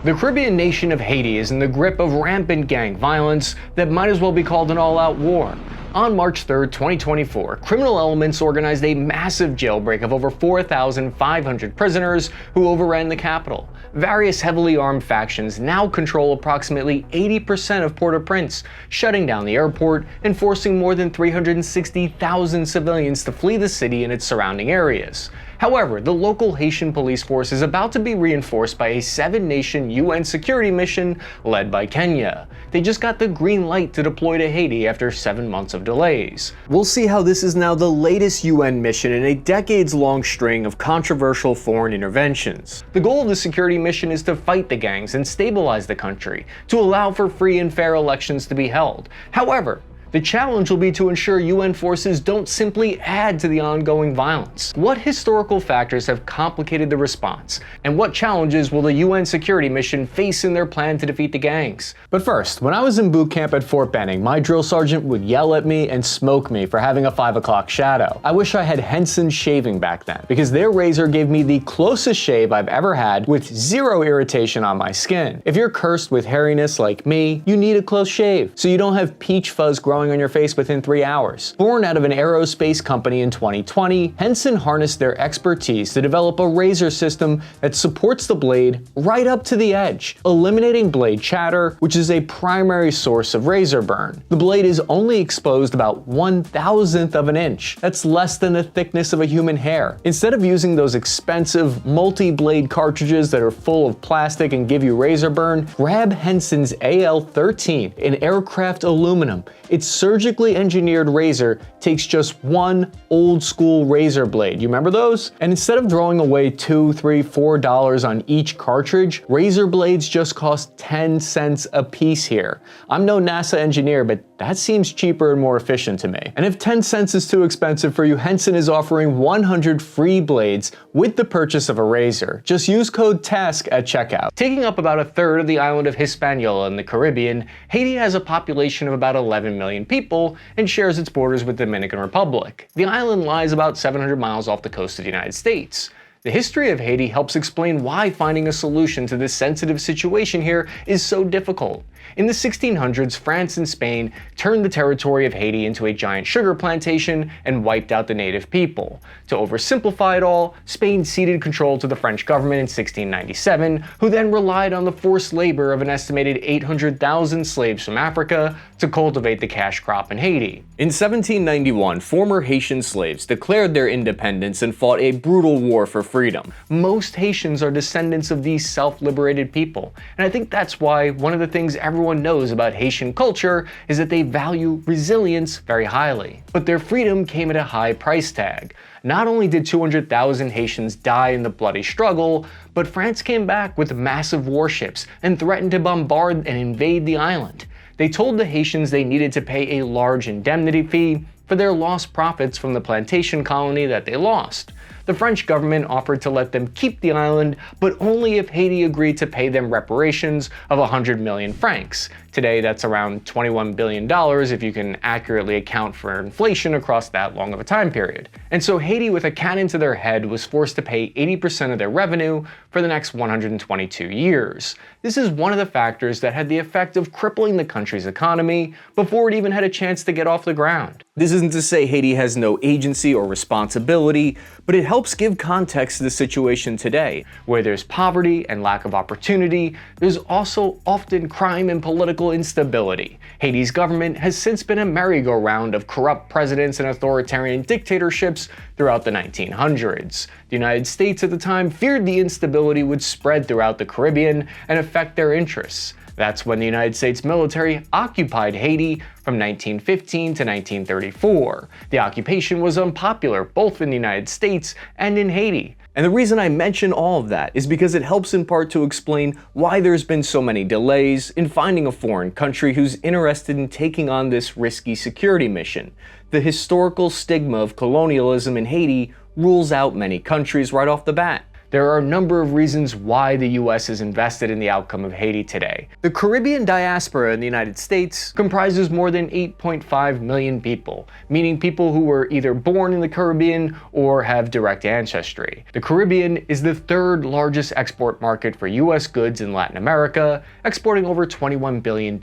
The Caribbean nation of Haiti is in the grip of rampant gang violence that might as well be called an all-out war. On March 3, 2024, criminal elements organized a massive jailbreak of over 4,500 prisoners who overran the capital. Various heavily armed factions now control approximately 80% of Port-au-Prince, shutting down the airport and forcing more than 360,000 civilians to flee the city and its surrounding areas. However, the local Haitian police force is about to be reinforced by a 7-nation UN security mission led by Kenya. They just got the green light to deploy to Haiti after 7 months of delays. We'll see how this is now the latest UN mission in a decades-long string of controversial foreign interventions. The goal of the security mission is to fight the gangs and stabilize the country, to allow for free and fair elections to be held. However, the challenge will be to ensure UN forces don't simply add to the ongoing violence. What historical factors have complicated the response, and what challenges will the UN security mission face in their plan to defeat the gangs? But first, when I was in boot camp at Fort Benning, my drill sergeant would yell at me and smoke me for having a 5 o'clock shadow. I wish I had Henson Shaving back then, because their razor gave me the closest shave I've ever had with zero irritation on my skin. If you're cursed with hairiness like me, you need a close shave, so you don't have peach fuzz growing on your face within 3 hours. Born out of an aerospace company in 2020, Henson harnessed their expertise to develop a razor system that supports the blade right up to the edge, eliminating blade chatter, which is a primary source of razor burn. The blade is only exposed about 1/1000th of an inch. That's less than the thickness of a human hair. Instead of using those expensive multi-blade cartridges that are full of plastic and give you razor burn, grab Henson's AL13 in aircraft aluminum. Its surgically engineered razor takes just one old school razor blade. You remember those? And instead of throwing away $2, $3, $4 on each cartridge, razor blades just cost 10 cents a piece here. I'm no NASA engineer, but that seems cheaper and more efficient to me. And if 10 cents is too expensive for you, Henson is offering 100 free blades with the purchase of a razor. Just use code TASK at checkout. Taking up about a third of the island of Hispaniola in the Caribbean, Haiti has a population of about 11 million people and shares its borders with the Dominican Republic. The island lies about 700 miles off the coast of the United States. The history of Haiti helps explain why finding a solution to this sensitive situation here is so difficult. In the 1600s, France and Spain turned the territory of Haiti into a giant sugar plantation and wiped out the native people. To oversimplify it all, Spain ceded control to the French government in 1697, who then relied on the forced labor of an estimated 800,000 slaves from Africa to cultivate the cash crop in Haiti. In 1791, former Haitian slaves declared their independence and fought a brutal war for freedom. Most Haitians are descendants of these self-liberated people, and I think that's why one of the things everyone knows about Haitian culture is that they value resilience very highly. But their freedom came at a high price tag. Not only did 200,000 Haitians die in the bloody struggle, but France came back with massive warships and threatened to bombard and invade the island. They told the Haitians they needed to pay a large indemnity fee for their lost profits from the plantation colony that they lost. The French government offered to let them keep the island, but only if Haiti agreed to pay them reparations of 100 million francs. Today, that's around $21 billion if you can accurately account for inflation across that long of a time period. And so Haiti, with a cannon to their head, was forced to pay 80% of their revenue for the next 122 years. This is one of the factors that had the effect of crippling the country's economy before it even had a chance to get off the ground. This isn't to say Haiti has no agency or responsibility, but it helps give context to the situation today. Where there's poverty and lack of opportunity, there's also often crime and political instability. Haiti's government has since been a merry-go-round of corrupt presidents and authoritarian dictatorships throughout the 1900s. The United States at the time feared the instability would spread throughout the Caribbean and affect their interests. That's when the United States military occupied Haiti from 1915 to 1934. The occupation was unpopular both in the United States and in Haiti. And the reason I mention all of that is because it helps in part to explain why there's been so many delays in finding a foreign country who's interested in taking on this risky security mission. The historical stigma of colonialism in Haiti rules out many countries right off the bat. There are a number of reasons why the US is invested in the outcome of Haiti today. The Caribbean diaspora in the United States comprises more than 8.5 million people, meaning people who were either born in the Caribbean or have direct ancestry. The Caribbean is the third largest export market for US goods in Latin America, exporting over $21 billion in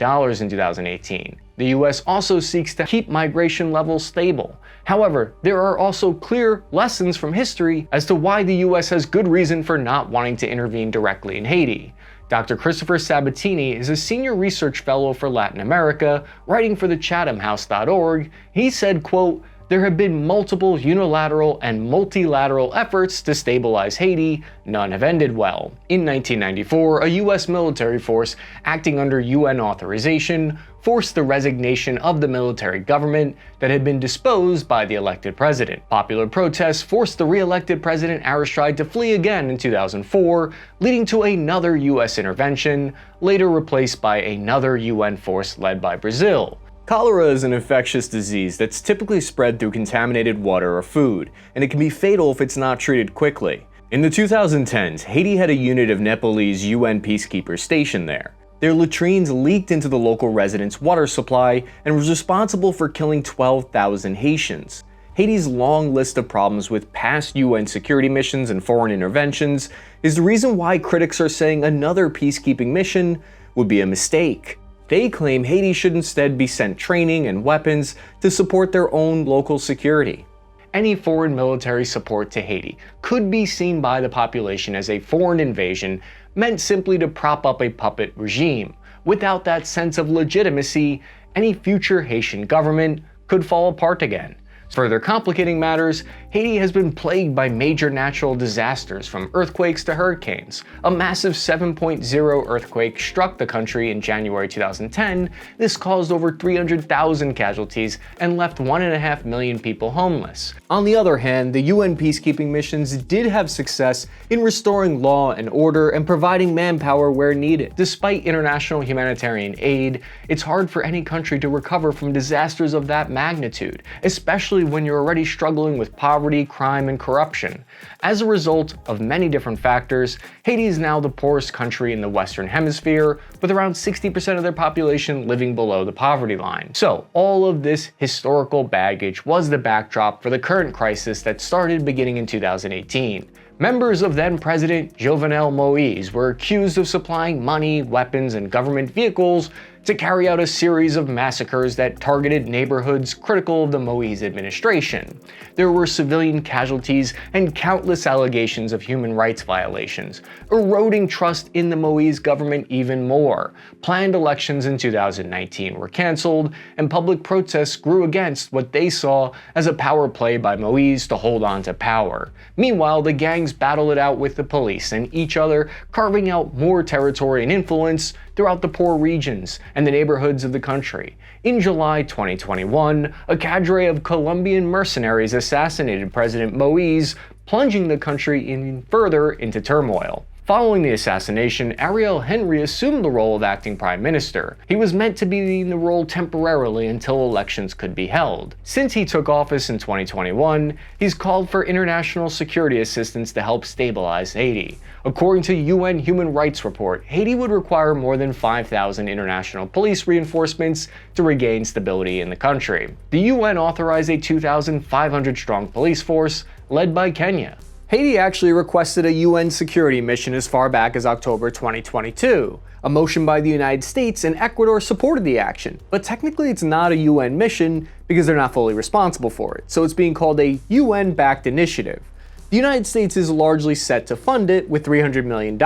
2018. The US also seeks to keep migration levels stable. However, there are also clear lessons from history as to why the US has good reason for not wanting to intervene directly in Haiti. Dr. Christopher Sabatini is a senior research fellow for Latin America, writing for the chathamhouse.org. He said, quote, "There have been multiple unilateral and multilateral efforts to stabilize Haiti. None have ended well. In 1994, a US military force acting under UN authorization forced the resignation of the military government that had been disposed by the elected president. Popular protests forced the re-elected president Aristide to flee again in 2004, leading to another US intervention, later replaced by another UN force led by Brazil. Cholera is an infectious disease that's typically spread through contaminated water or food, and it can be fatal if it's not treated quickly. In the 2010s, Haiti had a unit of Nepalese UN peacekeepers stationed there. Their latrines leaked into the local residents' water supply and was responsible for killing 12,000 Haitians. Haiti's long list of problems with past UN security missions and foreign interventions is the reason why critics are saying another peacekeeping mission would be a mistake. They claim Haiti should instead be sent training and weapons to support their own local security. Any foreign military support to Haiti could be seen by the population as a foreign invasion meant simply to prop up a puppet regime. Without that sense of legitimacy, any future Haitian government could fall apart again. Further complicating matters, Haiti has been plagued by major natural disasters from earthquakes to hurricanes. A massive 7.0 earthquake struck the country in January 2010. This caused over 300,000 casualties and left 1.5 million people homeless. On the other hand, the UN peacekeeping missions did have success in restoring law and order and providing manpower where needed. Despite international humanitarian aid, it's hard for any country to recover from disasters of that magnitude, especially when you're already struggling with poverty, crime, and corruption. As a result of many different factors, Haiti is now the poorest country in the Western Hemisphere, with around 60% of their population living below the poverty line. So, all of this historical baggage was the backdrop for the current crisis that started beginning in 2018. Members of then-President Jovenel Moïse were accused of supplying money, weapons, and government vehicles to carry out a series of massacres that targeted neighborhoods critical of the Moïse administration. There were civilian casualties and countless allegations of human rights violations, eroding trust in the Moïse government even more. Planned elections in 2019 were canceled, and public protests grew against what they saw as a power play by Moïse to hold on to power. Meanwhile, the gangs battled it out with the police and each other, carving out more territory and influence throughout the poor regions and the neighborhoods of the country. In July 2021, a cadre of Colombian mercenaries assassinated President Moïse, plunging the country further into turmoil. Following the assassination, Ariel Henry assumed the role of acting prime minister. He was meant to be in the role temporarily until elections could be held. Since he took office in 2021, he's called for international security assistance to help stabilize Haiti. According to UN Human Rights Report, Haiti would require more than 5,000 international police reinforcements to regain stability in the country. The UN authorized a 2,500-strong police force led by Kenya. Haiti actually requested a UN security mission as far back as October 2022. A motion by the United States and Ecuador supported the action, but technically it's not a UN mission because they're not fully responsible for it, so it's being called a UN-backed initiative. The United States is largely set to fund it with $300 million,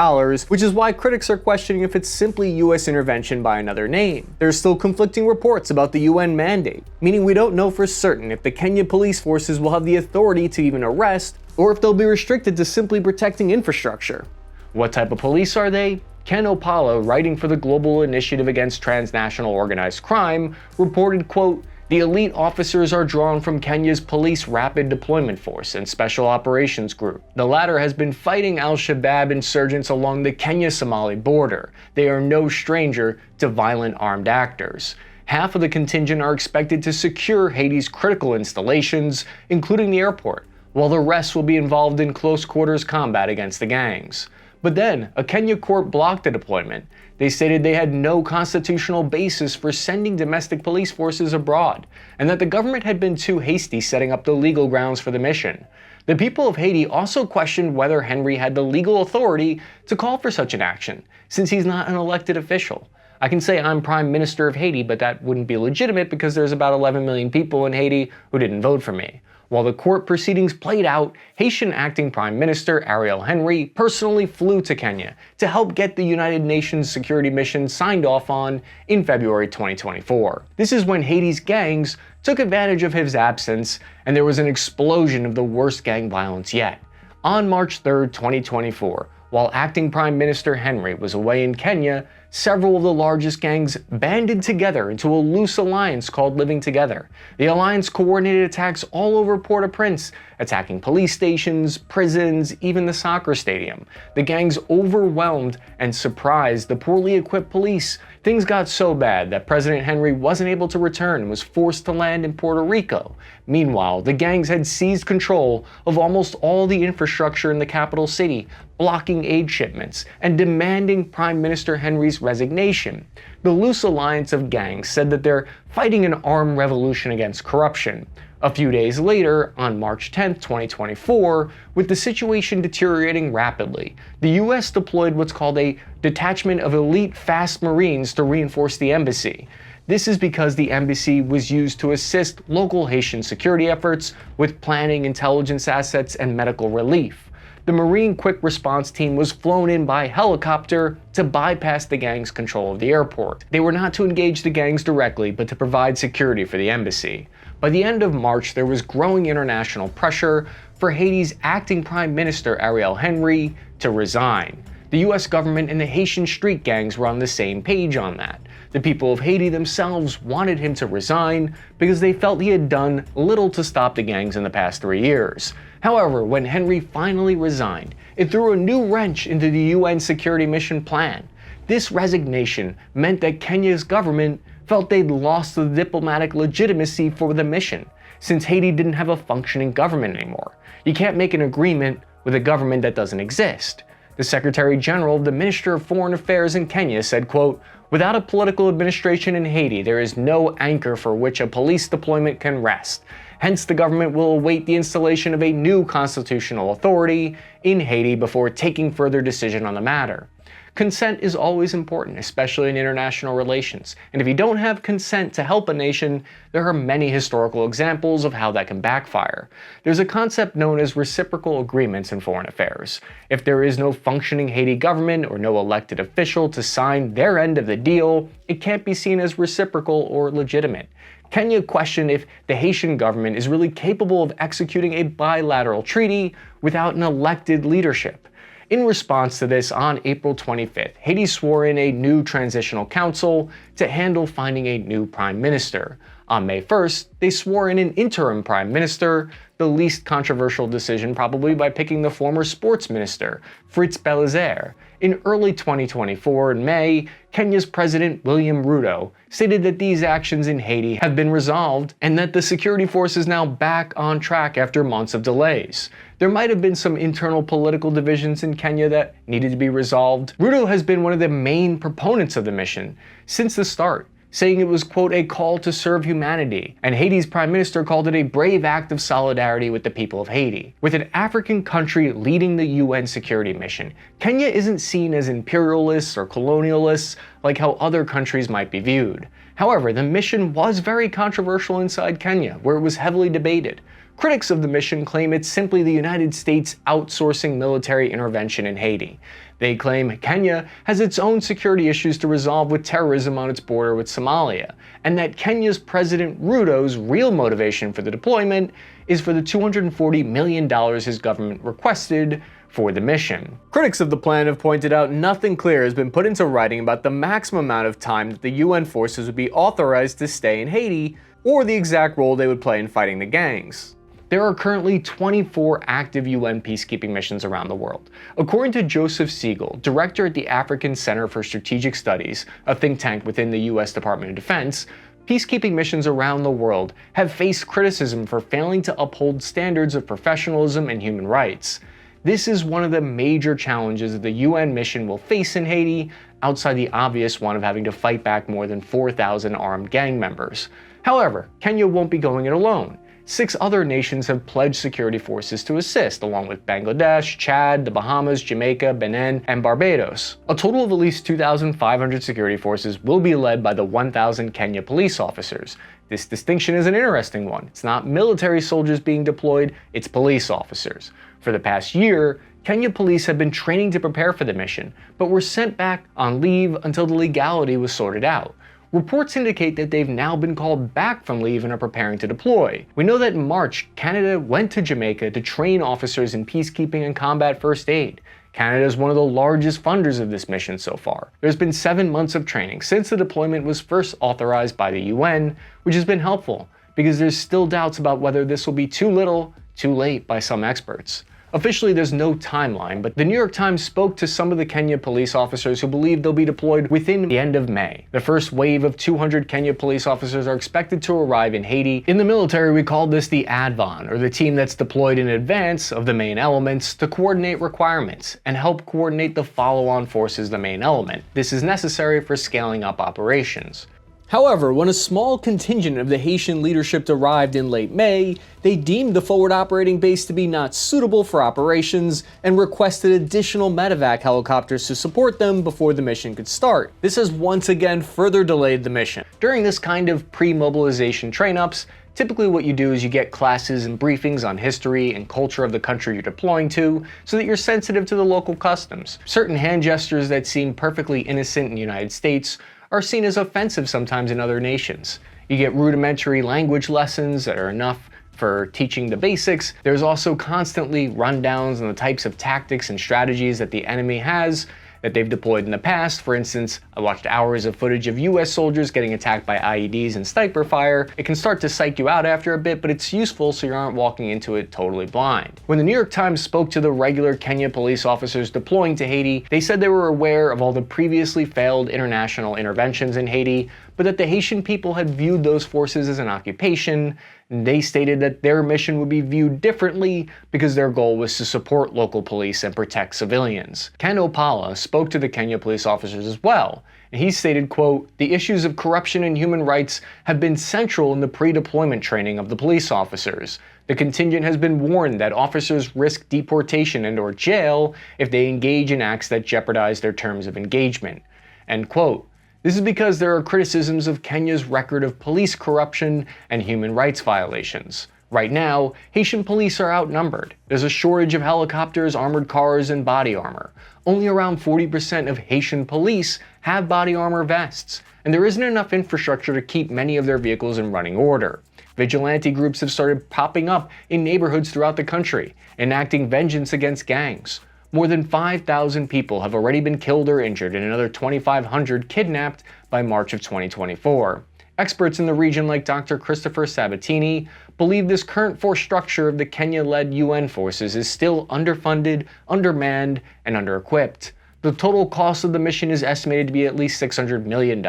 which is why critics are questioning if it's simply US intervention by another name. There are still conflicting reports about the UN mandate, meaning we don't know for certain if the Kenya police forces will have the authority to even arrest, or if they'll be restricted to simply protecting infrastructure. What type of police are they? Ken Opala, writing for the Global Initiative Against Transnational Organized Crime, reported, quote, "The elite officers are drawn from Kenya's Police Rapid Deployment Force and Special Operations Group. The latter has been fighting al-Shabaab insurgents along the Kenya-Somali border. They are no stranger to violent armed actors. Half of the contingent are expected to secure Haiti's critical installations, including the airport, while the rest will be involved in close quarters combat against the gangs. But then, a Kenya court blocked the deployment. They stated they had no constitutional basis for sending domestic police forces abroad, and that the government had been too hasty setting up the legal grounds for the mission. The people of Haiti also questioned whether Henry had the legal authority to call for such an action, since he's not an elected official. I can say I'm Prime Minister of Haiti, but that wouldn't be legitimate because there's about 11 million people in Haiti who didn't vote for me. While the court proceedings played out, Haitian acting Prime Minister Ariel Henry personally flew to Kenya to help get the United Nations security mission signed off on in February 2024. This is when Haiti's gangs took advantage of his absence, and there was an explosion of the worst gang violence yet. On March 3, 2024, while acting Prime Minister Henry was away in Kenya, several of the largest gangs banded together into a loose alliance called Living Together. The alliance coordinated attacks all over Port-au-Prince, attacking police stations, prisons, even the soccer stadium. The gangs overwhelmed and surprised the poorly equipped police. Things got so bad that President Henry wasn't able to return and was forced to land in Puerto Rico. Meanwhile, the gangs had seized control of almost all the infrastructure in the capital city, blocking aid shipments and demanding Prime Minister Henry's resignation. The loose alliance of gangs said that they're fighting an armed revolution against corruption. A few days later, on March 10, 2024, with the situation deteriorating rapidly, the US deployed what's called a detachment of elite fast Marines to reinforce the embassy. This is because the embassy was used to assist local Haitian security efforts with planning, intelligence assets, and medical relief. The Marine Quick Response Team was flown in by helicopter to bypass the gang's control of the airport. They were not to engage the gangs directly, but to provide security for the embassy. By the end of March, there was growing international pressure for Haiti's acting Prime Minister Ariel Henry to resign. The US government and the Haitian street gangs were on the same page on that. The people of Haiti themselves wanted him to resign because they felt he had done little to stop the gangs in the past 3 years. However, when Henry finally resigned, it threw a new wrench into the UN security mission plan. This resignation meant that Kenya's government felt they'd lost the diplomatic legitimacy for the mission, since Haiti didn't have a functioning government anymore. You can't make an agreement with a government that doesn't exist. The Secretary General of the Ministry of Foreign Affairs in Kenya said, quote, "Without a political administration in Haiti, there is no anchor for which a police deployment can rest. Hence, the government will await the installation of a new constitutional authority in Haiti before taking further decision on the matter." Consent is always important, especially in international relations, and if you don't have consent to help a nation, there are many historical examples of how that can backfire. There's a concept known as reciprocal agreements in foreign affairs. If there is no functioning Haiti government or no elected official to sign their end of the deal, it can't be seen as reciprocal or legitimate. Kenya questioned if the Haitian government is really capable of executing a bilateral treaty without an elected leadership. In response to this, on April 25th, Haiti swore in a new transitional council to handle finding a new prime minister. On May 1st, they swore in an interim prime minister, the least controversial decision probably by picking the former sports minister, Fritz Belizaire. In early 2024, in May, Kenya's President William Ruto stated that these actions in Haiti have been resolved and that the security force is now back on track after months of delays. There might have been some internal political divisions in Kenya that needed to be resolved. Ruto has been one of the main proponents of the mission since the start, saying it was, quote, "a call to serve humanity," and Haiti's prime minister called it a brave act of solidarity with the people of Haiti. With an African country leading the UN security mission, Kenya isn't seen as imperialists or colonialists like how other countries might be viewed. However, the mission was very controversial inside Kenya, where it was heavily debated. Critics of the mission claim it's simply the United States outsourcing military intervention in Haiti. They claim Kenya has its own security issues to resolve with terrorism on its border with Somalia, and that Kenya's President Ruto's real motivation for the deployment is for the $240 million his government requested for the mission. Critics of the plan have pointed out nothing clear has been put into writing about the maximum amount of time that the UN forces would be authorized to stay in Haiti, or the exact role they would play in fighting the gangs. There are currently 24 active UN peacekeeping missions around the world. According to Joseph Siegel, director at the African Center for Strategic Studies, a think tank within the US Department of Defense, Peacekeeping missions around the world have faced criticism for failing to uphold standards of professionalism and human rights. This is one of the major challenges that the UN mission will face in Haiti, outside the obvious one of having to fight back more than 4,000 armed gang members. However, Kenya won't be going it alone. 6 other nations have pledged security forces to assist, along with Bangladesh, Chad, the Bahamas, Jamaica, Benin, and Barbados. A total of at least 2,500 security forces will be led by the 1,000 Kenya police officers. This distinction is an interesting one. It's not military soldiers being deployed, it's police officers. For the past year, Kenya police have been training to prepare for the mission, but were sent back on leave until the legality was sorted out. Reports indicate that they've now been called back from leave and are preparing to deploy. We know that in March, Canada went to Jamaica to train officers in peacekeeping and combat first aid. Canada is one of the largest funders of this mission so far. There's been 7 months of training since the deployment was first authorized by the UN, which has been helpful, because there's still doubts about whether this will be too little, too late by some experts. Officially, there's no timeline, but the New York Times spoke to some of the Kenya police officers who believe they'll be deployed within the end of May. The first wave of 200 Kenya police officers are expected to arrive in Haiti. In the military, we call this the advan, or the team that's deployed in advance of the main elements to coordinate requirements and help coordinate the follow-on forces the main element. This is necessary for scaling up operations. However, when a small contingent of the Haitian leadership arrived in late May, they deemed the forward operating base to be not suitable for operations and requested additional medevac helicopters to support them before the mission could start. This has once again further delayed the mission. During this kind of pre-mobilization train-ups, typically what you do is you get classes and briefings on history and culture of the country you're deploying to, so that you're sensitive to the local customs. Certain hand gestures that seem perfectly innocent in the United States are seen as offensive sometimes in other nations. You get rudimentary language lessons that are enough for teaching the basics. There's also constantly rundowns on the types of tactics and strategies that the enemy has that they've deployed in the past. For instance, I watched hours of footage of US soldiers getting attacked by IEDs and sniper fire. It can start to psych you out after a bit, but it's useful so you aren't walking into it totally blind. When the New York Times spoke to the regular Kenya police officers deploying to Haiti, they said they were aware of all the previously failed international interventions in Haiti, but that the Haitian people had viewed those forces as an occupation. They stated that their mission would be viewed differently because their goal was to support local police and protect civilians. Ken Opala spoke to the Kenya police officers as well, and he stated, quote, "The issues of corruption and human rights have been central in the pre-deployment training of the police officers. The contingent has been warned that officers risk deportation and/or jail if they engage in acts that jeopardize their terms of engagement." End quote. This is because there are criticisms of Kenya's record of police corruption and human rights violations. Right now, Haitian police are outnumbered. There's a shortage of helicopters, armored cars, and body armor. Only around 40% of Haitian police have body armor vests, and there isn't enough infrastructure to keep many of their vehicles in running order. Vigilante groups have started popping up in neighborhoods throughout the country, enacting vengeance against gangs. More than 5,000 people have already been killed or injured and another 2,500 kidnapped by March of 2024. Experts in the region like Dr. Christopher Sabatini believe this current force structure of the Kenya-led UN forces is still underfunded, undermanned, and under-equipped. The total cost of the mission is estimated to be at least $600 million,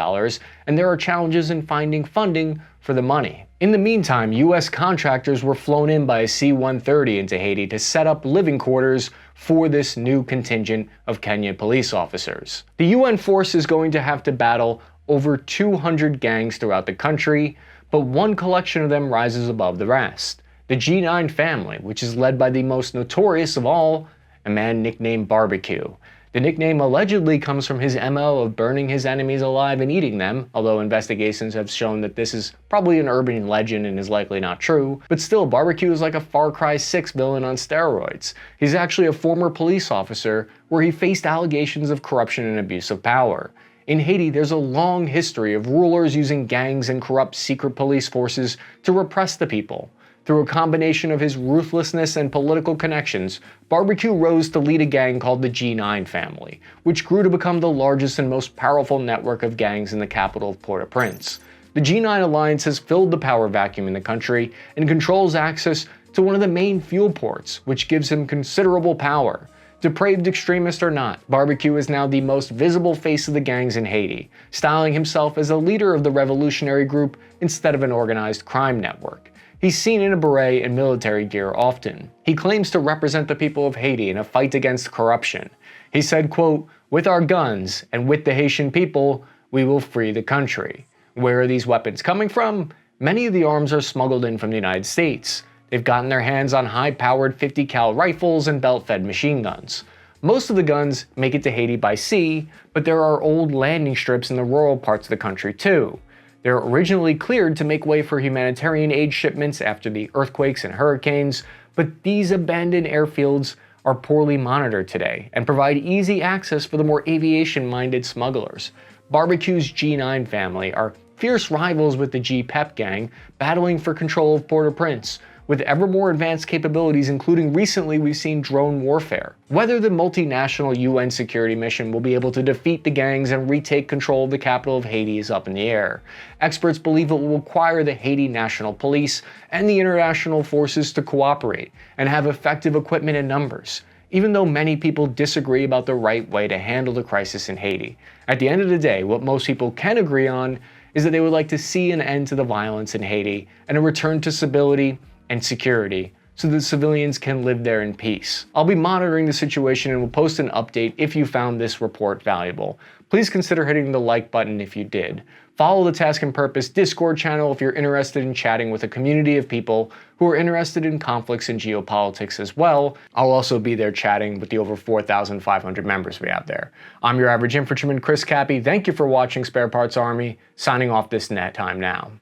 and there are challenges in finding funding for the money. In the meantime, US contractors were flown in by a C-130 into Haiti to set up living quarters for this new contingent of Kenyan police officers. The UN force is going to have to battle over 200 gangs throughout the country, but one collection of them rises above the rest. The G9 family, which is led by the most notorious of all, a man nicknamed Barbecue. The nickname allegedly comes from his MO of burning his enemies alive and eating them, although investigations have shown that this is probably an urban legend and is likely not true. But still, Barbecue is like a Far Cry 6 villain on steroids. He's actually a former police officer where he faced allegations of corruption and abuse of power. In Haiti, there's a long history of rulers using gangs and corrupt secret police forces to repress the people. Through a combination of his ruthlessness and political connections, Barbecue rose to lead a gang called the G9 family, which grew to become the largest and most powerful network of gangs in the capital of Port-au-Prince. The G9 alliance has filled the power vacuum in the country and controls access to one of the main fuel ports, which gives him considerable power. Depraved extremist or not, Barbecue is now the most visible face of the gangs in Haiti, styling himself as a leader of the revolutionary group instead of an organized crime network. He's seen in a beret and military gear often. He claims to represent the people of Haiti in a fight against corruption. He said, quote, "With our guns and with the Haitian people, we will free the country." Where are these weapons coming from? Many of the arms are smuggled in from the United States. They've gotten their hands on high-powered 50 cal rifles and belt-fed machine guns. Most of the guns make it to Haiti by sea, but there are old landing strips in the rural parts of the country too. They were originally cleared to make way for humanitarian aid shipments after the earthquakes and hurricanes, but these abandoned airfields are poorly monitored today and provide easy access for the more aviation-minded smugglers. Barbecue's G9 family are fierce rivals with the G-Pep gang, battling for control of Port-au-Prince, with ever more advanced capabilities, including recently we've seen drone warfare. Whether the multinational UN security mission will be able to defeat the gangs and retake control of the capital of Haiti is up in the air. Experts believe it will require the Haiti National Police and the international forces to cooperate and have effective equipment and numbers, even though many people disagree about the right way to handle the crisis in Haiti. At the end of the day, what most people can agree on is that they would like to see an end to the violence in Haiti and a return to stability and security so that civilians can live there in peace. I'll be monitoring the situation and will post an update if you found this report valuable. Please consider hitting the like button if you did. Follow the Task and Purpose Discord channel if you're interested in chatting with a community of people who are interested in conflicts and geopolitics as well. I'll also be there chatting with the over 4,500 members we have there. I'm your average infantryman, Cappy. Thank you for watching Spare Parts Army, signing off this net time now.